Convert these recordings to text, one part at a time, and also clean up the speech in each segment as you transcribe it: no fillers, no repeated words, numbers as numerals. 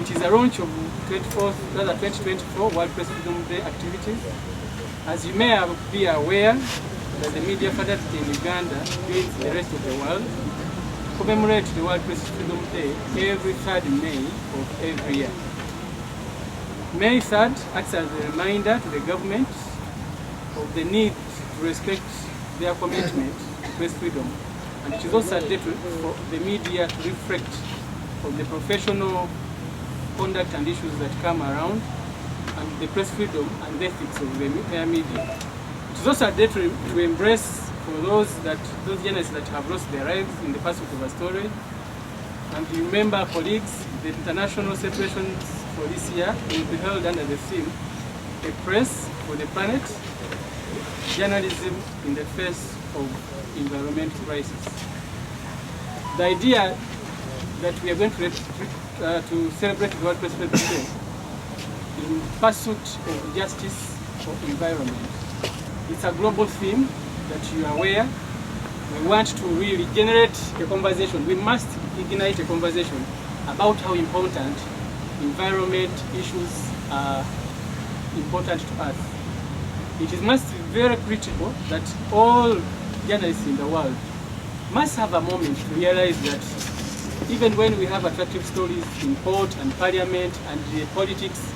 It is a launch of 2024 World Press Freedom Day activities. As you may be aware, that the media fraternity in Uganda joins the rest of the world to commemorate the World Press Freedom Day every 3rd May of every year. May 3rd acts as a reminder to the government of the need to respect their commitment to press freedom, and it is also a day for the media to reflect on the professional conduct and issues that come around, and the press freedom and ethics of the media. It is also a day to embrace for those journalists that have lost their lives in the pursuit of a story. And you remember, colleagues, the international celebrations for this year will be held under the theme, A Press for the Planet, Journalism in the Face of Environmental Crisis. The idea that we are going to celebrate the World Press Freedom Day in pursuit of justice for environment. It's a global theme that you are aware. We want to really generate a conversation. We must ignite a conversation about how important environment issues are important to us. It must be very critical that all journalists in the world must have a moment to realize that even when we have attractive stories in court and parliament and politics,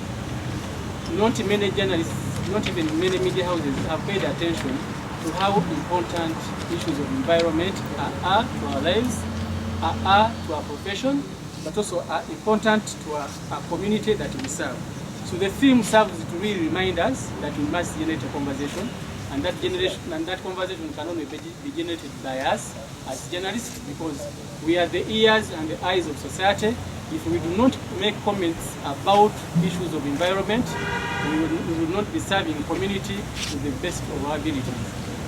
not many journalists, not even many media houses have paid attention to how important issues of environment are to our lives, are to our profession, but also are important to our community that we serve. So the theme serves to really remind us that we must generate a conversation, and that conversation can only be generated by us as journalists, because we are the ears and the eyes of society. If we do not make comments about issues of environment, we will not be serving the community to the best of our abilities.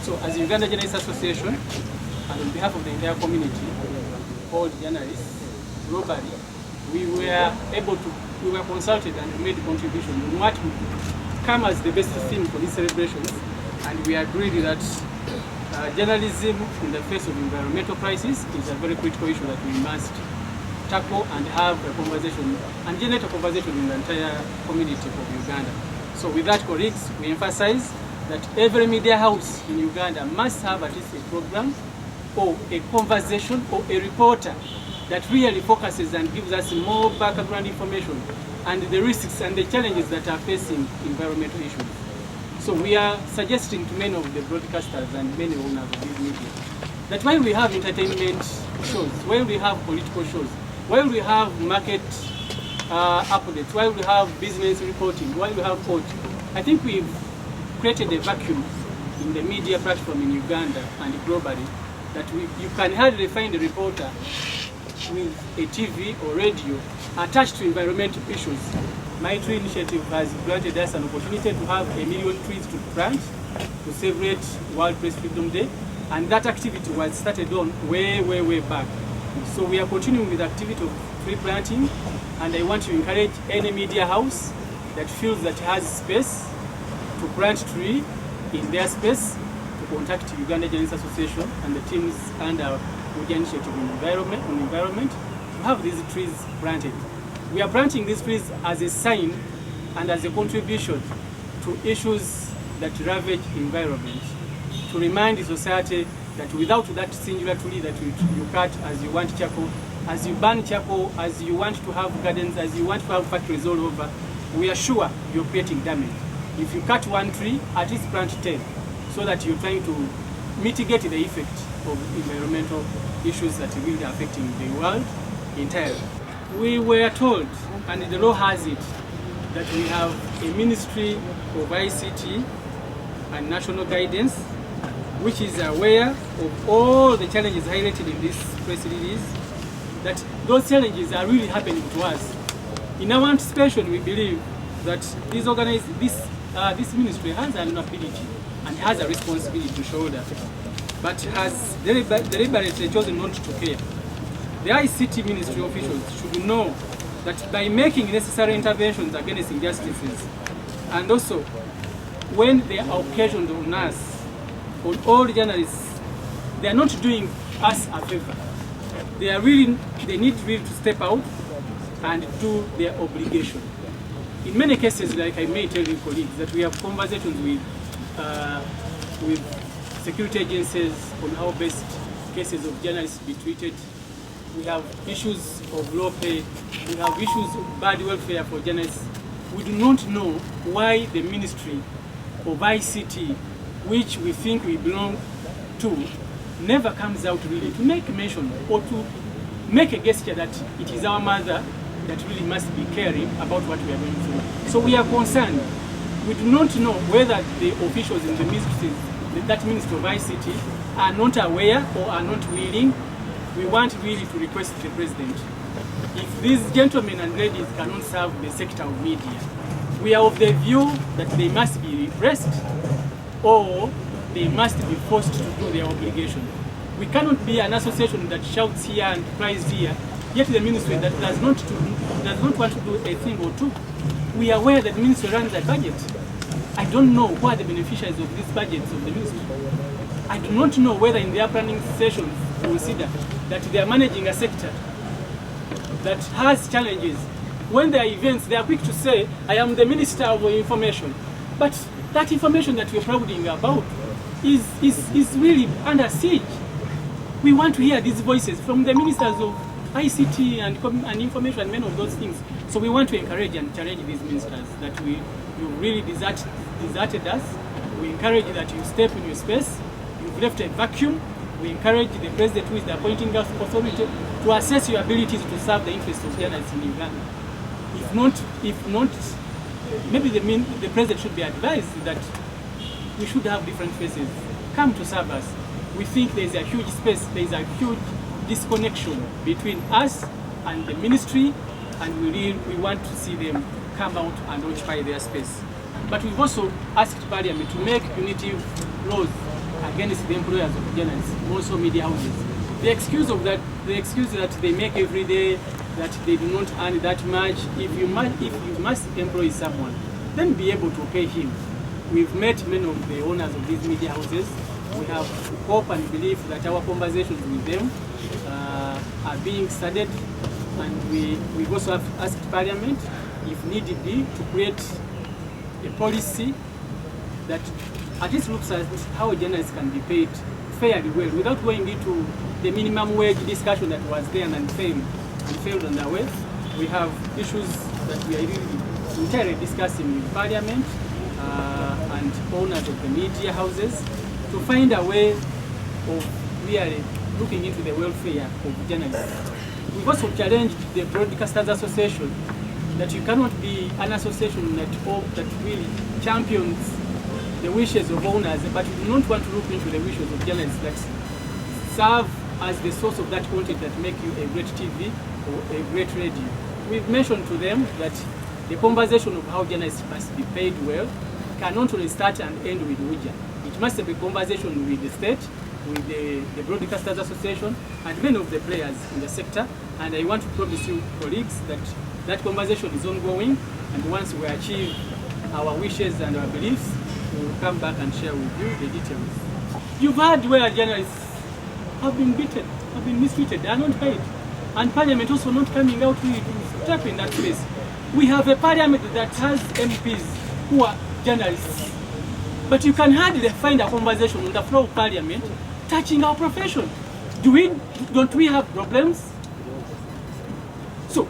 So as the Uganda Journalists Association, and on behalf of the entire community, all journalists globally, we were consulted and made contributions on what would come as the best theme for these celebrations, and we agreed that journalism in the face of environmental crisis is a very critical issue that we must tackle and have a conversation and generate a conversation in the entire community of Uganda. So with that, colleagues, we emphasize that every media house in Uganda must have at least a program or a conversation or a reporter that really focuses and gives us more background information and the risks and the challenges that are facing environmental issues. So we are suggesting to many of the broadcasters and many owners of these media that while we have entertainment shows, while we have political shows, while we have market updates, while we have business reporting, while we have court, I think we've created a vacuum in the media platform in Uganda and globally that you can hardly find a reporter with a TV or radio attached to environmental issues. My Tree initiative has granted us an opportunity to have 1 million trees to plant to celebrate World Press Freedom Day, and that activity was started on way back. So we are continuing with the activity of tree planting, and I want to encourage any media house that feels that has space to plant tree in their space to contact Uganda Journalists Association and the teams under Uganda Initiative on Environment to have these trees planted. We are planting these trees as a sign and as a contribution to issues that ravage environment, to remind the society that without that singular tree that you cut as you want charcoal, as you burn charcoal, as you want to have gardens, as you want to have factories all over, we are sure you're creating damage. If you cut one tree, at least plant 10, so that you're trying to mitigate the effect of environmental issues that are really affecting the world entirely. We were told, and the law has it, that we have a Ministry of ICT and National Guidance, which is aware of all the challenges highlighted in this press release, that those challenges are really happening to us. In our anticipation, we believe that this ministry has an ability and has a responsibility to shoulder, but has deliberately chosen not to care. The ICT ministry officials should know that by making necessary interventions against injustices, and also when they are occasioned on us, on all journalists, they are not doing us a favor. They need really to step out and do their obligation. In many cases, like I may tell you colleagues, that we have conversations with security agencies on how best cases of journalists be treated. We have issues of low pay. We have issues of bad welfare for journalists. We do not know why the Ministry of ICT, which we think we belong to, never comes out really to make mention or to make a gesture that it is our mother that really must be caring about what we are going through. So we are concerned. We do not know whether the officials in the ministry, that Ministry of ICT, are not aware or are not willing. We want really to request the President, if these gentlemen and ladies cannot serve the sector of media, we are of the view that they must be repressed or they must be forced to do their obligation. We cannot be an association that shouts here and cries here, yet the ministry that does not want to do a thing or two. We are aware that the ministry runs a budget. I don't know who are the beneficiaries of these budgets of the ministry. I do not know whether in their planning sessions consider that they are managing a sector that has challenges. When there are events, they are quick to say, I am the Minister of Information. But that information that we're prouding about is really under siege. We want to hear these voices from the ministers of ICT and information and many of those things. So we want to encourage and challenge these ministers that you really deserted us. We encourage that you step in your space. You've left a vacuum. We encourage the President, who is the appointing authority, to assess your abilities to serve the interests of journalists in Uganda. If not, maybe the President should be advised that we should have different faces come to serve us. We think there is a huge space, there is a huge disconnection between us and the ministry, and we want to see them come out and occupy their space. But we've also asked Parliament to make punitive laws against the employers of journalists, also media houses. The excuse that they make every day, that they do not earn that much. If you must employ someone, then be able to pay him. We've met many of the owners of these media houses. We have hope and belief that our conversations with them are being studied, and we've also asked Parliament, if need be, to create a policy that at least looks at how journalists can be paid fairly well, without going into the minimum wage discussion that was there and failed on the way. We have issues that we are really entirely discussing with Parliament and owners of the media houses to find a way of really looking into the welfare of journalists. We've also challenged the Broadcasters Association that you cannot be an association that really champions the wishes of owners, but you do not want to look into the wishes of journalists that serve as the source of that content that make you a great TV or a great radio. We've mentioned to them that the conversation of how journalists must be paid well cannot only start and end with Uja. It must be a conversation with the state, with the Broadcasters Association, and many of the players in the sector. And I want to promise you, colleagues, that that conversation is ongoing, and once we achieve our wishes and our beliefs, we will come back and share with you the details. You've heard where journalists have been beaten, have been mistreated, they are not paid. And Parliament also not coming out to step in that place. We have a Parliament that has MPs who are journalists. But you can hardly find a conversation on the floor of Parliament touching our profession. Don't we have problems? So,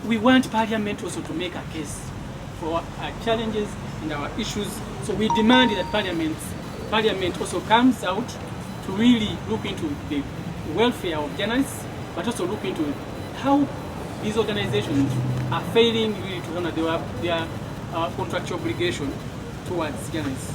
we want Parliament also to make a case for our challenges and our issues. So we demand that Parliament also comes out to really look into the welfare of journalists, but also look into how these organizations are failing really to honor their contractual obligation towards journalists.